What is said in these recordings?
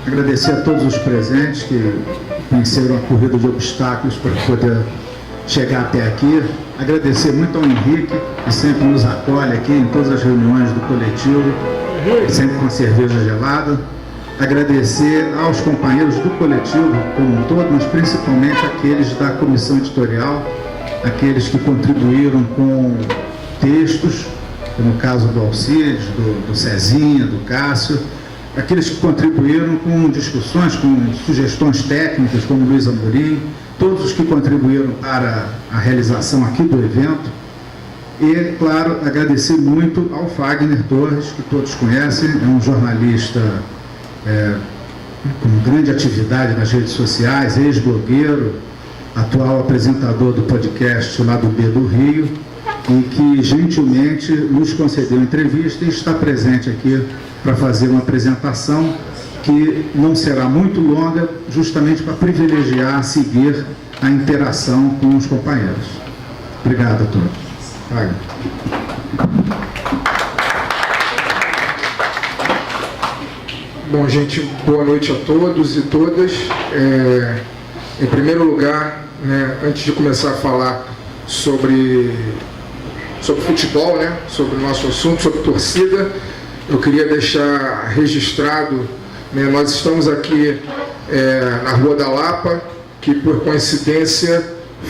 Agradecer a todos os presentes que venceram a corrida de obstáculos para poder chegar até aqui. Agradecer muito ao Henrique, que sempre nos acolhe aqui em todas as reuniões do coletivo, sempre com cerveja gelada. Agradecer aos companheiros do coletivo como um todo, mas principalmente aqueles da comissão editorial, aqueles que contribuíram com textos, no caso do Alcides, do Cezinha, do Cássio, aqueles que contribuíram com discussões, com sugestões técnicas, como Luiz Amorim, todos os que contribuíram para a realização aqui do evento. E, claro, agradecer muito ao Fagner Torres, que todos conhecem, é um jornalista com grande atividade nas redes sociais, ex-blogueiro, atual apresentador do podcast lá do B do Rio, e que gentilmente nos concedeu entrevista e está presente aqui para fazer uma apresentação que não será muito longa, justamente para privilegiar, seguir a interação com os companheiros. Obrigado a todos. Vai. Bom, gente, boa noite a todos e todas. Em primeiro lugar, antes de começar a falar sobre futebol, sobre o nosso assunto, sobre torcida, eu queria deixar registrado, nós estamos aqui na Rua da Lapa, que por coincidência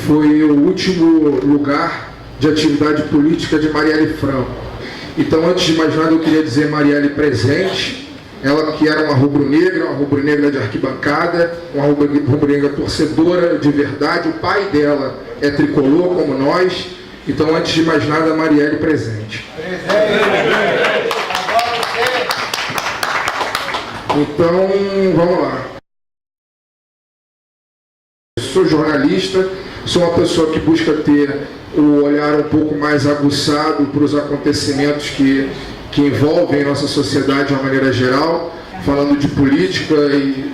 foi o último lugar de atividade política de Marielle Franco. Então, antes de mais nada, eu queria dizer Marielle presente, ela que era uma rubro-negra de arquibancada, uma rubro-negra torcedora de verdade. O pai dela é tricolor como nós. Então, antes de mais nada, Marielle presente. Então, vamos lá. Eu sou jornalista, sou uma pessoa que busca ter o olhar um pouco mais aguçado para os acontecimentos que envolvem a nossa sociedade de uma maneira geral, falando de política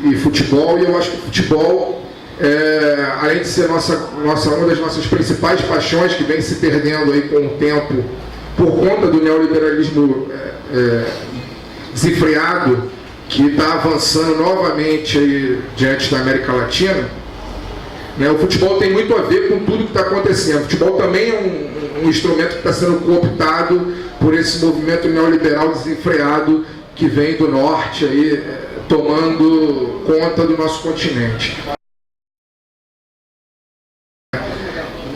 e futebol. E eu acho que o futebol, além de ser uma das nossas principais paixões, que vem se perdendo aí com o tempo por conta do neoliberalismo desenfreado, que está avançando novamente aí diante da América Latina, o futebol tem muito a ver com tudo que está acontecendo. O futebol também é um instrumento que está sendo cooptado por esse movimento neoliberal desenfreado que vem do norte aí, tomando conta do nosso continente.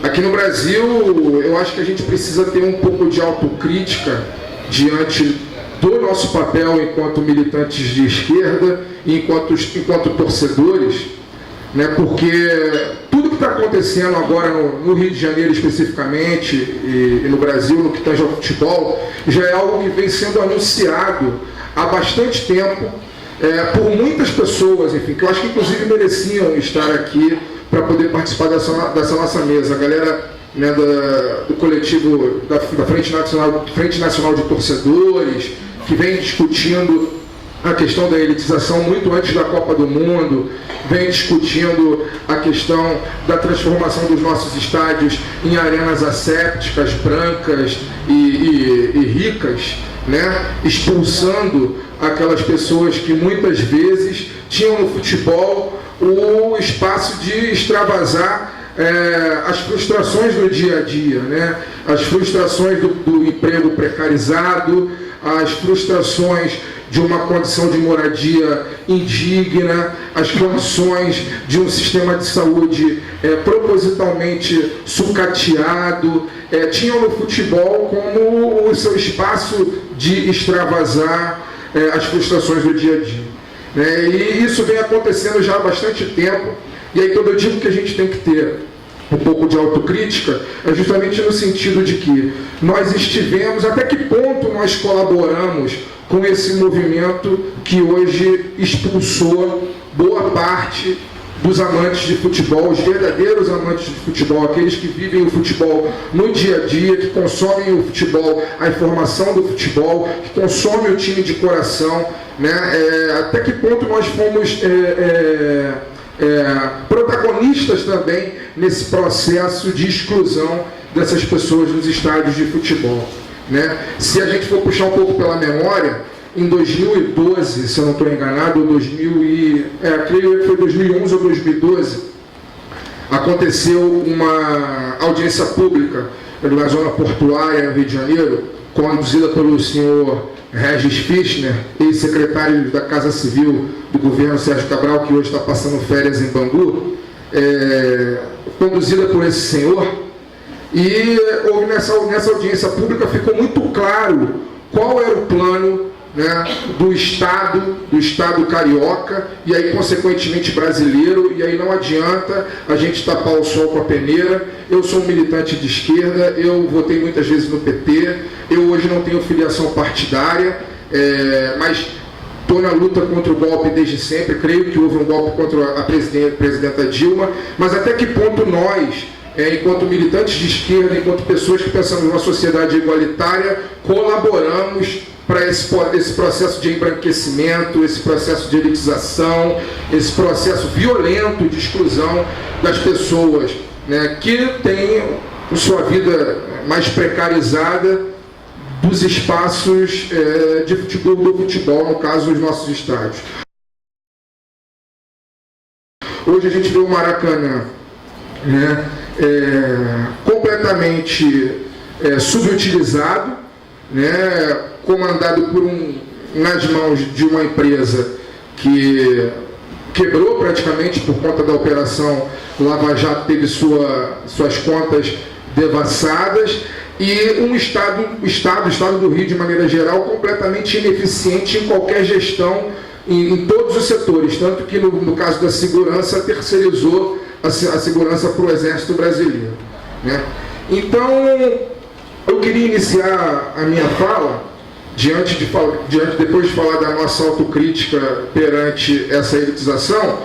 Aqui no Brasil, eu acho que a gente precisa ter um pouco de autocrítica diante do nosso papel enquanto militantes de esquerda e enquanto torcedores, porque tudo que está acontecendo agora no Rio de Janeiro especificamente e no Brasil, no que tange ao futebol, já é algo que vem sendo anunciado há bastante tempo por muitas pessoas, enfim, que eu acho que inclusive mereciam estar aqui para poder participar dessa nossa mesa. A galera do coletivo da Frente Nacional de Torcedores, que vem discutindo a questão da elitização muito antes da Copa do Mundo, vem discutindo a questão da transformação dos nossos estádios em arenas assépticas, brancas e ricas, expulsando aquelas pessoas que muitas vezes tinham no futebol o espaço de extravasar as frustrações do dia a dia, as frustrações do emprego precarizado, as frustrações de uma condição de moradia indigna, as condições de um sistema de saúde propositalmente sucateado, tinham no futebol como o seu espaço de extravasar as frustrações do dia a dia. E isso vem acontecendo já há bastante tempo, e aí quando eu digo que a gente tem que ter um pouco de autocrítica, é justamente no sentido de que nós estivemos, até que ponto nós colaboramos com esse movimento que hoje expulsou boa parte dos amantes de futebol, os verdadeiros amantes de futebol, aqueles que vivem o futebol no dia a dia, que consomem o futebol, a informação do futebol, que consomem o time de coração, até que ponto nós fomos protagonistas também nesse processo de exclusão dessas pessoas dos estádios de futebol. Se a gente for puxar um pouco pela memória, em 2012, se eu não estou enganado, creio que foi 2011 ou 2012, aconteceu uma audiência pública na zona portuária, no Rio de Janeiro, conduzida pelo senhor Regis Fischner, ex-secretário da Casa Civil do governo Sérgio Cabral, que hoje está passando férias em Bangu, conduzida por esse senhor, e nessa audiência pública ficou muito claro qual era o plano, né, do Estado carioca e aí consequentemente brasileiro, e aí não adianta a gente tapar o sol com a peneira. Eu sou um militante de esquerda, eu votei muitas vezes no PT, eu hoje não tenho filiação partidária, mas estou na luta contra o golpe desde sempre, creio que houve um golpe contra a presidenta Dilma, mas até que ponto nós, enquanto militantes de esquerda, enquanto pessoas que pensamos numa sociedade igualitária, colaboramos para esse processo de embranquecimento, esse processo de elitização, esse processo violento de exclusão das pessoas, né, que têm sua vida mais precarizada dos espaços do futebol, no caso, os nossos estádios. Hoje a gente vê o Maracanã, né, completamente subutilizado, né, comandado nas mãos de uma empresa que quebrou praticamente por conta da operação Lava Jato, teve suas contas devassadas, e o Estado do Rio, de maneira geral, completamente ineficiente em qualquer gestão em todos os setores, tanto que no caso da segurança terceirizou a segurança para o Exército Brasileiro, né? Então, eu queria iniciar a minha fala depois de falar da nossa autocrítica perante essa elitização,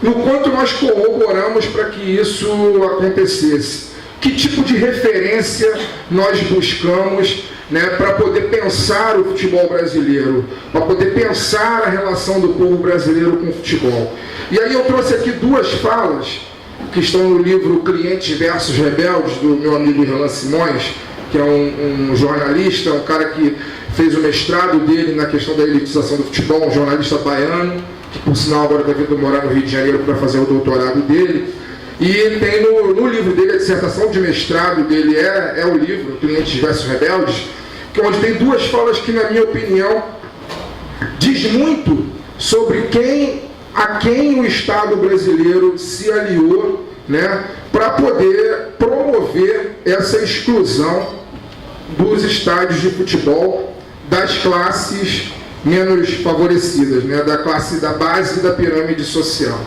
no quanto nós corroboramos para que isso acontecesse. Que tipo de referência nós buscamos, né, para poder pensar o futebol brasileiro, para poder pensar a relação do povo brasileiro com o futebol. E aí eu trouxe aqui duas falas que estão no livro Clientes versus Rebeldes, do meu amigo Irlan Simões, que é um jornalista, um cara que fez o mestrado dele na questão da elitização do futebol, um jornalista baiano, que por sinal agora está vindo morar no Rio de Janeiro para fazer o doutorado dele. E tem no livro dele, a dissertação de mestrado dele é o livro Clientes versus Rebeldes, onde tem duas falas que, na minha opinião, diz muito sobre a quem o Estado brasileiro se aliou, né, para poder promover essa exclusão dos estádios de futebol das classes menos favorecidas, né, da classe da base da pirâmide social.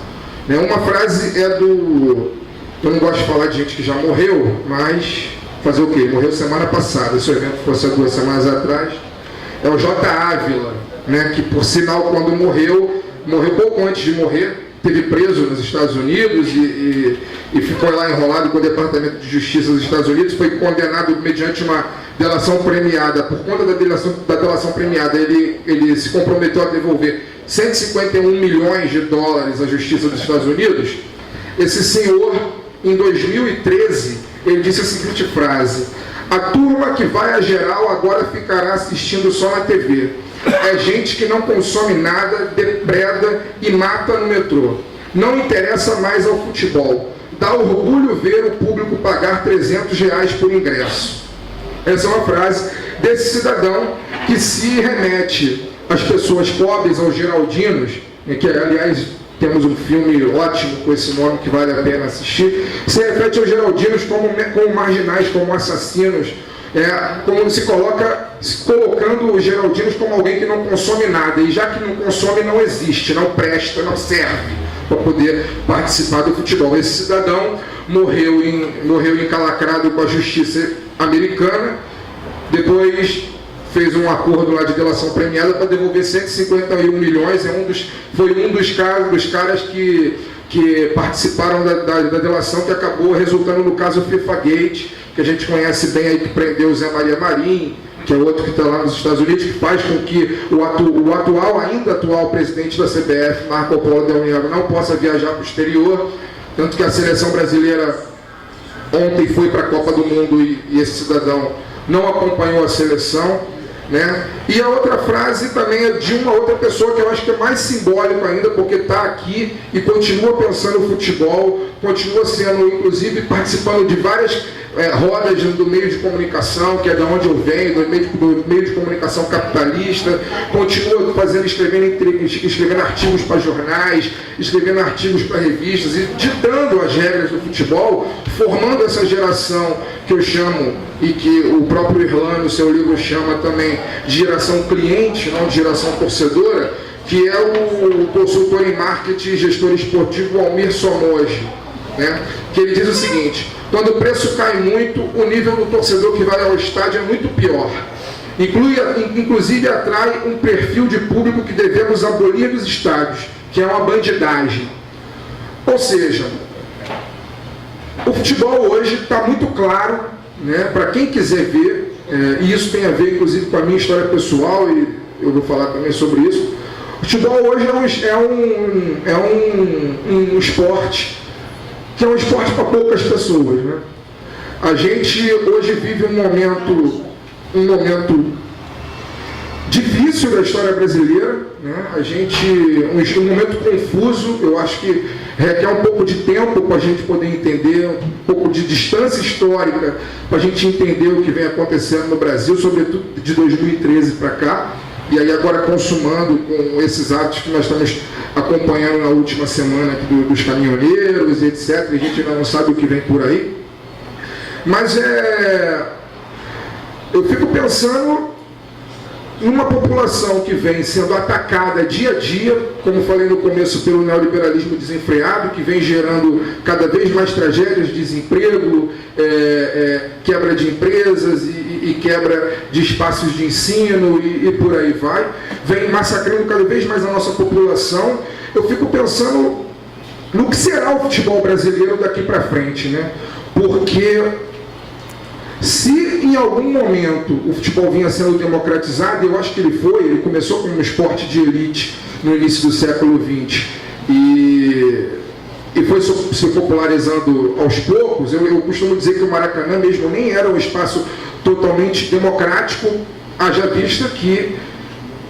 Uma frase eu não gosto de falar de gente que já morreu, mas fazer o quê? Morreu semana passada, se o evento fosse há 2 semanas atrás. É o J. Ávila, né, que por sinal, quando morreu pouco antes de morrer, teve preso nos Estados Unidos e ficou lá enrolado com o Departamento de Justiça dos Estados Unidos, foi condenado mediante uma delação premiada. Por conta da delação premiada, ele se comprometeu a devolver 151 milhões de dólares à Justiça dos Estados Unidos. Esse senhor, em 2013, ele disse a seguinte frase: a turma que vai a geral agora ficará assistindo só na TV. É gente que não consome nada, depreda e mata no metrô. Não interessa mais ao futebol. Dá orgulho ver o público pagar R$300 por ingresso. Essa é uma frase desse cidadão que se remete às pessoas pobres, aos geraldinos, que aliás temos um filme ótimo com esse nome que vale a pena assistir, se refere aos geraldinos como marginais, como assassinos, como se colocando os geraldinos como alguém que não consome nada, e já que não consome, não existe, não presta, não serve para poder participar do futebol. Esse cidadão morreu encalacrado com a justiça americana, depois fez um acordo lá de delação premiada para devolver 151 milhões, foi um dos caras que participaram da delação, que acabou resultando no caso FIFA Gate, que a gente conhece bem aí, que prendeu o Zé Maria Marim, que é outro que está lá nos Estados Unidos, que faz com que o ainda atual presidente da CBF, Marco Polo Del Nero, não possa viajar para o exterior, tanto que a seleção brasileira ontem foi para a Copa do Mundo e esse cidadão não acompanhou a seleção. né? E a outra frase também é de uma outra pessoa que eu acho que é mais simbólico ainda, porque está aqui e continua pensando no futebol, continua sendo, inclusive, participando de várias rodas do meio de comunicação, que é de onde eu venho, do meio de comunicação capitalista, continua escrevendo artigos para jornais, escrevendo artigos para revistas e ditando as regras do futebol, formando essa geração que eu chamo, e que o próprio Irlan, no seu livro, chama também de geração cliente, não de geração torcedora, que é o consultor em marketing e gestor esportivo Almir Somoji, né? Que ele diz o seguinte: quando o preço cai muito, o nível do torcedor que vai ao estádio é muito pior. Inclusive atrai um perfil de público que devemos abolir dos estádios, que é uma bandidagem. Ou seja, o futebol hoje está muito claro, né, para quem quiser ver, e isso tem a ver inclusive com a minha história pessoal, e eu vou falar também sobre isso. O futebol hoje é um esporte que é um esporte para poucas pessoas, né? A gente hoje vive um momento difícil da história brasileira, né? Um momento confuso. Eu acho que requer um pouco de tempo para a gente poder entender, um pouco de distância histórica para a gente entender o que vem acontecendo no Brasil, sobretudo de 2013 para cá, e aí agora consumando com esses atos que nós estamos acompanhando na última semana aqui dos caminhoneiros e etc. A gente ainda não sabe o que vem por aí. Mas eu fico pensando numa população que vem sendo atacada dia a dia, como falei no começo, pelo neoliberalismo desenfreado, que vem gerando cada vez mais tragédias, desemprego, quebra de empresas e quebra de espaços de ensino e por aí vai, vem massacrando cada vez mais a nossa população. Eu fico pensando no que será o futebol brasileiro daqui para frente, né? Porque se em algum momento o futebol vinha sendo democratizado, eu acho que ele começou como um esporte de elite no início do século XX e foi se popularizando aos poucos. Eu costumo dizer que o Maracanã mesmo nem era um espaço totalmente democrático, haja vista que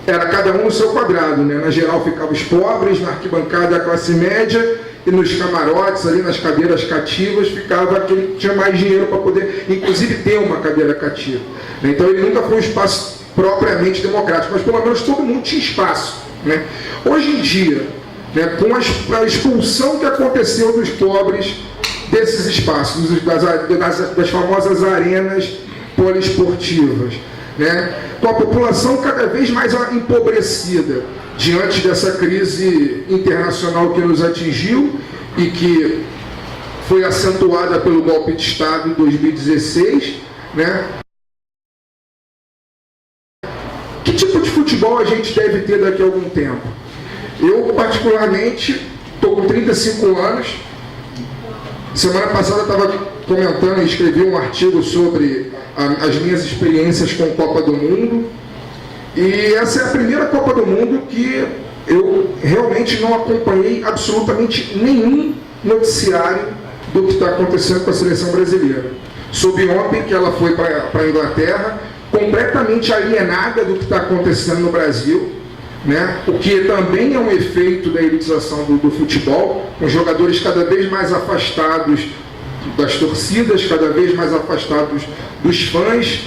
era cada um no seu quadrado, né? Na geral ficavam os pobres, na arquibancada a classe média, e nos camarotes, ali nas cadeiras cativas, ficava quem tinha mais dinheiro para poder, inclusive, ter uma cadeira cativa. Então ele nunca foi um espaço propriamente democrático, mas pelo menos todo mundo tinha espaço, né? Hoje em dia, né, com a expulsão que aconteceu dos pobres desses espaços, das famosas arenas poliesportivas, né, com a população cada vez mais empobrecida diante dessa crise internacional que nos atingiu e que foi acentuada pelo golpe de Estado em 2016, né? Que tipo de futebol a gente deve ter daqui a algum tempo? Eu, particularmente, estou com 35 anos. Semana passada eu estava comentando e escrevi um artigo sobre as minhas experiências com a Copa do Mundo. E essa é a primeira Copa do Mundo que eu realmente não acompanhei absolutamente nenhum noticiário do que está acontecendo com a seleção brasileira. Soube ontem que ela foi para a Inglaterra, completamente alienada do que está acontecendo no Brasil, né? O que também é um efeito da elitização do futebol, com jogadores cada vez mais afastados das torcidas, cada vez mais afastados dos fãs.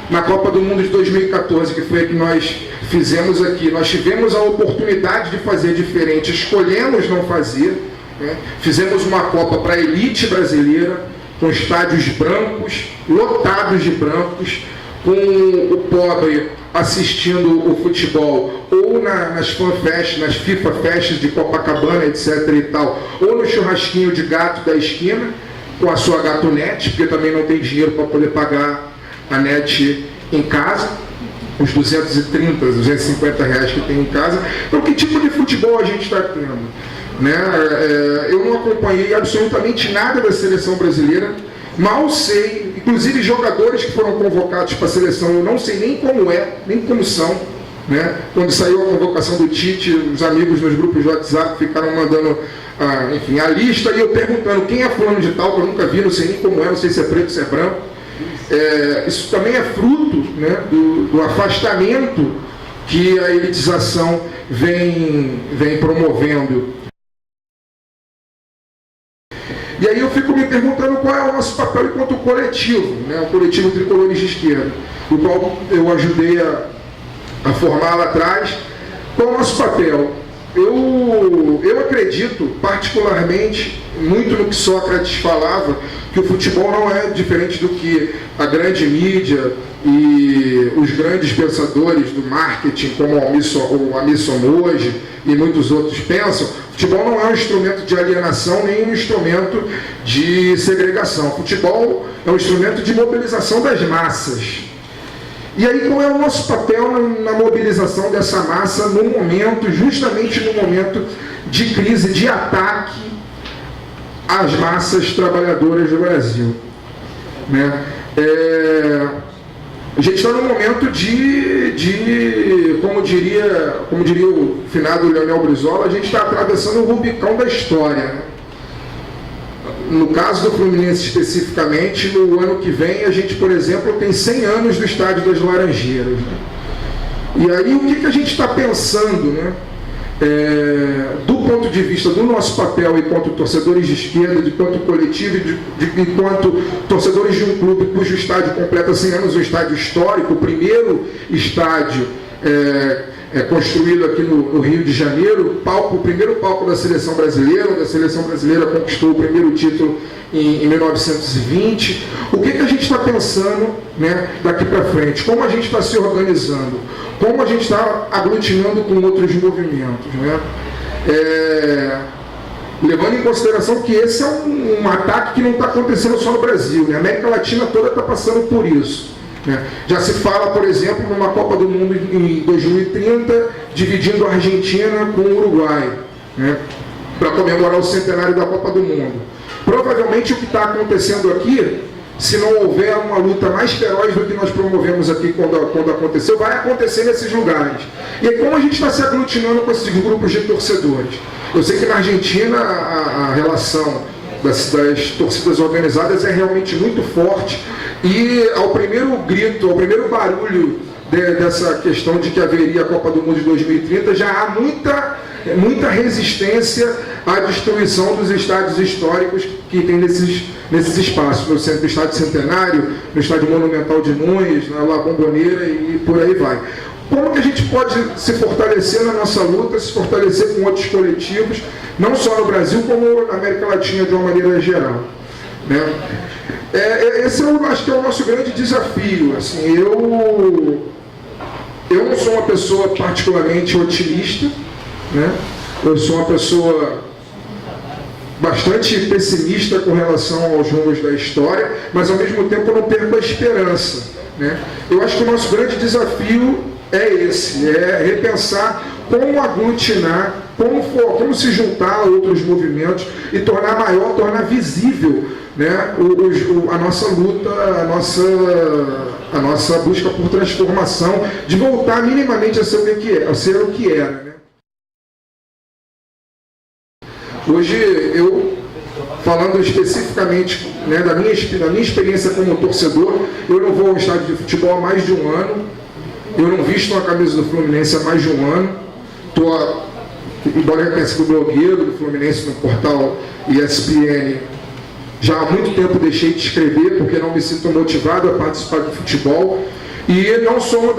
Na Copa do Mundo de 2014, que foi a que nós fizemos aqui, nós tivemos a oportunidade de fazer diferente, escolhemos não fazer, né? Fizemos uma Copa para a elite brasileira, com estádios brancos, lotados de brancos, com o pobre assistindo o futebol ou nas fanfests, nas FIFA festas de Copacabana, etc. e tal, ou no churrasquinho de gato da esquina, com a sua gatonete, porque também não tem dinheiro para poder pagar a net em casa, os 230, 250 reais que tem em casa. Então, que tipo de futebol a gente está tendo? Né? Eu não acompanhei absolutamente nada da seleção brasileira, mal sei, inclusive jogadores que foram convocados para a seleção, eu não sei nem como nem como são, né? Quando saiu a convocação do Tite, os amigos nos grupos de WhatsApp ficaram mandando a lista, e eu perguntando quem é fulano de tal, que eu nunca vi, não sei nem como não sei se é preto, se é branco. Isso também é fruto, né, do afastamento que a elitização vem promovendo. E aí eu fico me perguntando qual é o nosso papel enquanto coletivo, né, o coletivo Tricolores de Esquerda, o qual eu ajudei a formar lá atrás. Qual é o nosso papel? Eu acredito particularmente muito no que Sócrates falava, que o futebol não é diferente do que a grande mídia e os grandes pensadores do marketing, como o Amisson hoje e muitos outros pensam. Futebol não é um instrumento de alienação nem um instrumento de segregação. Futebol é um instrumento de mobilização das massas. E aí qual é o nosso papel na mobilização dessa massa no momento, justamente no momento de crise, de ataque às massas trabalhadoras do Brasil? Né? A gente está num momento como diria o finado Leonel Brizola, a gente está atravessando o Rubicão da história. Né? No caso do Fluminense especificamente, no ano que vem, a gente, por exemplo, tem 100 anos do Estádio das Laranjeiras. Né? E aí o que a gente está pensando, né? Do ponto de vista do nosso papel enquanto torcedores de esquerda, enquanto coletivo, enquanto torcedores de um clube cujo estádio completa 100 anos, um estádio histórico, o primeiro estádio construído aqui no Rio de Janeiro, o primeiro palco da seleção brasileira, onde a seleção brasileira conquistou o primeiro título em 1920. O que a gente está pensando, né, daqui para frente? Como a gente está se organizando? Como a gente está aglutinando com outros movimentos? Né? Levando em consideração que esse é um ataque que não está acontecendo só no Brasil. Né? A América Latina toda está passando por isso. Né? Já se fala, por exemplo, numa Copa do Mundo em 2030, dividindo a Argentina com o Uruguai, né? Para comemorar o centenário da Copa do Mundo. Provavelmente o que está acontecendo aqui, se não houver uma luta mais feroz do que nós promovemos aqui quando aconteceu, vai acontecer nesses lugares. E aí, como a gente está se aglutinando com esses grupos de torcedores? Eu sei que na Argentina a relação das torcidas organizadas é realmente muito forte, e ao primeiro grito, ao primeiro barulho dessa questão de que haveria a Copa do Mundo de 2030, já há muita resistência à destruição dos estádios históricos que tem nesses espaços, no centro do Estádio Centenário, no Estádio Monumental de Nunes, na La Bombonera e por aí vai. Como que a gente pode se fortalecer na nossa luta, se fortalecer com outros coletivos, não só no Brasil, como na América Latina de uma maneira geral? Né? Esse eu acho que é o nosso grande desafio. Assim, eu não sou uma pessoa particularmente otimista, né? Eu sou uma pessoa bastante pessimista com relação aos rumos da história, mas ao mesmo tempo eu não perco a esperança. Né? Eu acho que o nosso grande desafio é esse, é repensar como aglutinar, como se juntar a outros movimentos e tornar maior, tornar visível, né, a nossa luta, a nossa busca por transformação, de voltar minimamente a ser o que era. Né? Hoje, eu, falando especificamente, né, da minha experiência como torcedor, eu não vou ao estádio de futebol há mais de um ano, eu não visto uma camisa do Fluminense há mais de um ano, embora eu tenha sido blogueiro do Fluminense no portal ESPN, já há muito tempo deixei de escrever porque não me sinto motivado a participar do futebol, e não sou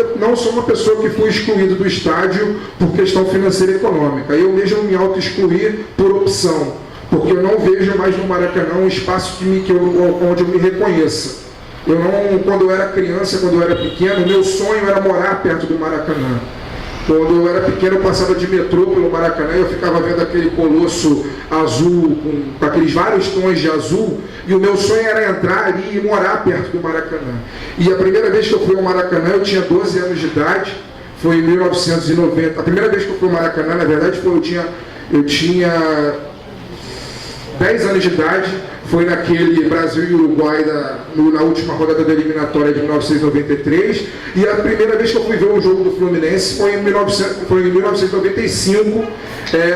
uma pessoa que foi excluído do estádio por questão financeira e econômica. Eu mesmo me auto-excluí por opção, porque eu não vejo mais no Maracanã um espaço onde eu me reconheça. Quando eu era criança, quando eu era pequeno, meu sonho era morar perto do Maracanã. Quando eu era pequeno, eu passava de metrô pelo Maracanã e eu ficava vendo aquele colosso azul, com aqueles vários tons de azul, e o meu sonho era entrar ali e morar perto do Maracanã. E a primeira vez que eu fui ao Maracanã, eu tinha 12 anos de idade, foi em 1990. A primeira vez que eu fui ao Maracanã, na verdade, eu tinha 10 anos de idade, foi naquele Brasil e Uruguai na última rodada da eliminatória de 1993, e a primeira vez que eu fui ver um jogo do Fluminense foi em 1995,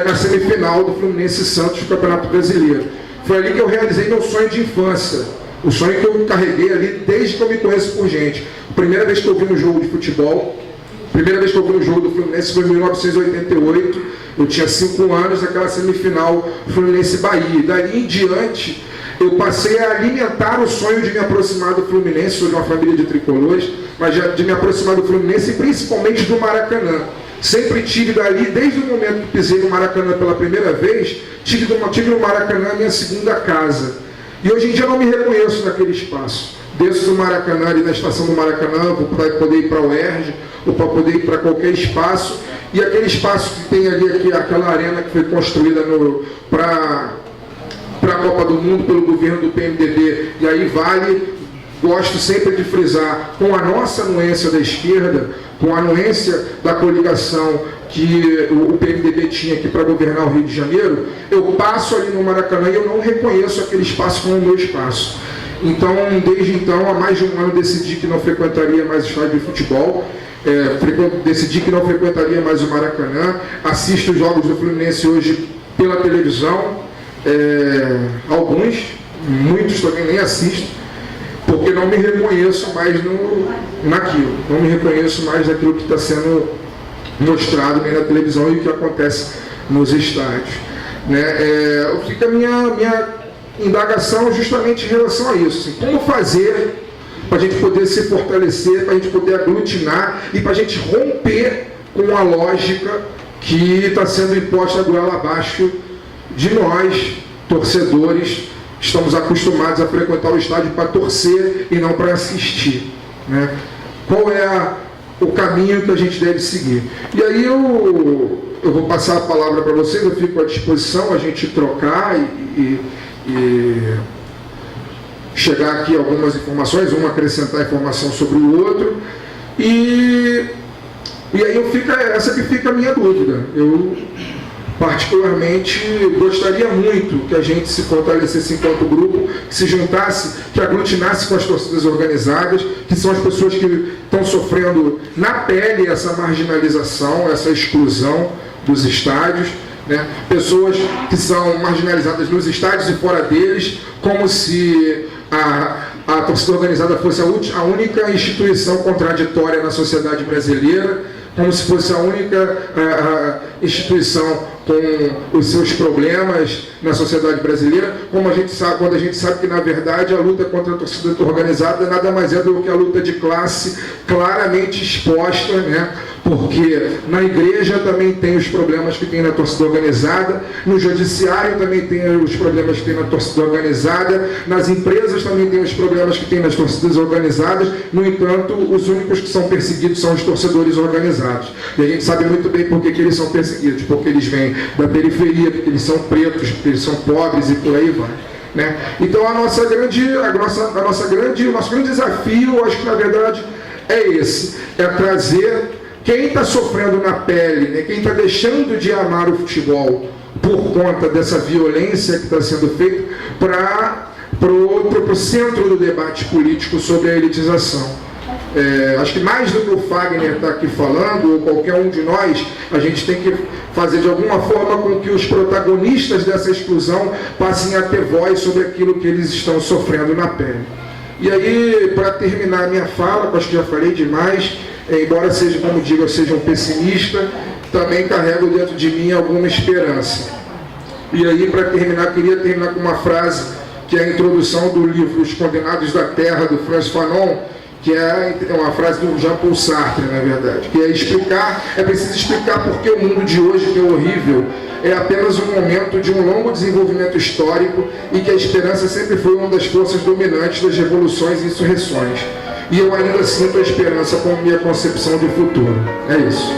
na semifinal do Fluminense Santos do Campeonato Brasileiro. Foi ali que eu realizei meu sonho de infância, O sonho que eu carreguei ali desde que eu me conheço por gente. A primeira vez que eu vi um jogo de futebol, a primeira vez que eu vi um jogo do Fluminense foi em 1988. Eu tinha 5 anos, naquela semifinal Fluminense-Bahia. Daí em diante, eu passei a alimentar o sonho de me aproximar do Fluminense. Sou de uma família de tricolores, mas de me aproximar do Fluminense e principalmente do Maracanã. Sempre tive dali, desde o momento que pisei no Maracanã pela primeira vez, tive no Maracanã a minha segunda casa. E hoje em dia eu não me reconheço naquele espaço. Desço do Maracanã, ali na estação do Maracanã, para poder ir para o UERJ, ou para poder ir para qualquer espaço. E aquele espaço que tem ali, aquela arena que foi construída para a Copa do Mundo pelo governo do PMDB, e aí gosto sempre de frisar, com a nossa anuência da esquerda, com a anuência da coligação que o PMDB tinha aqui para governar o Rio de Janeiro, eu passo ali no Maracanã e eu não reconheço aquele espaço como o meu espaço. Então, desde então, há mais de um ano, decidi que não frequentaria mais o estádio de futebol, decidi que não frequentaria mais o Maracanã, assisto os jogos do Fluminense hoje pela televisão, muitos também nem assisto, porque não me reconheço mais naquilo, não me reconheço mais naquilo que está sendo mostrado nem na televisão e o que acontece nos estádios. Fica a minha indagação justamente em relação a isso. Assim, como fazer para a gente poder se fortalecer, para a gente poder aglutinar e para a gente romper com a lógica que está sendo imposta goela abaixo de nós, torcedores, que estamos acostumados a frequentar o estádio para torcer e não para assistir. Qual é o caminho que a gente deve seguir? E aí eu vou passar a palavra para vocês, eu fico à disposição a gente trocar e chegar aqui algumas informações, um acrescentar informação sobre o outro, e aí essa que fica a minha dúvida. Eu particularmente gostaria muito que a gente se fortalecesse enquanto grupo, que se juntasse, que aglutinasse com as torcidas organizadas, que são as pessoas que estão sofrendo na pele essa marginalização, essa exclusão dos estádios, pessoas que são marginalizadas nos estádios e fora deles, como se a torcida organizada fosse a única instituição contraditória na sociedade brasileira, como se fosse a única instituição com os seus problemas na sociedade brasileira, quando a gente sabe que, na verdade, a luta contra a torcida organizada nada mais é do que a luta de classe claramente exposta, porque na igreja também tem os problemas que tem na torcida organizada, no judiciário também tem os problemas que tem na torcida organizada, nas empresas também tem os problemas que tem nas torcidas organizadas. No entanto, os únicos que são perseguidos são os torcedores organizados. E a gente sabe muito bem por que eles são perseguidos, porque eles vêm da periferia, porque eles são pretos, porque eles são pobres e por aí vai. Então o nosso grande desafio, eu acho que na verdade é esse, é trazer quem está sofrendo na pele, quem está deixando de amar o futebol por conta dessa violência que está sendo feita, para o centro do debate político sobre a elitização. Acho que mais do que o Fagner está aqui falando, ou qualquer um de nós, a gente tem que fazer de alguma forma com que os protagonistas dessa exclusão passem a ter voz sobre aquilo que eles estão sofrendo na pele. E aí, para terminar a minha fala, acho que já falei demais, embora seja, como digo, eu seja um pessimista, também carrego dentro de mim alguma esperança. E aí, para terminar, queria terminar com uma frase, que é a introdução do livro Os Condenados da Terra, do Frantz Fanon, que é uma frase do Jean-Paul Sartre, na verdade, que é preciso explicar porque o mundo de hoje, que é horrível, é apenas um momento de um longo desenvolvimento histórico e que a esperança sempre foi uma das forças dominantes das revoluções e insurreições. E eu ainda sinto a esperança como minha concepção de futuro. É isso.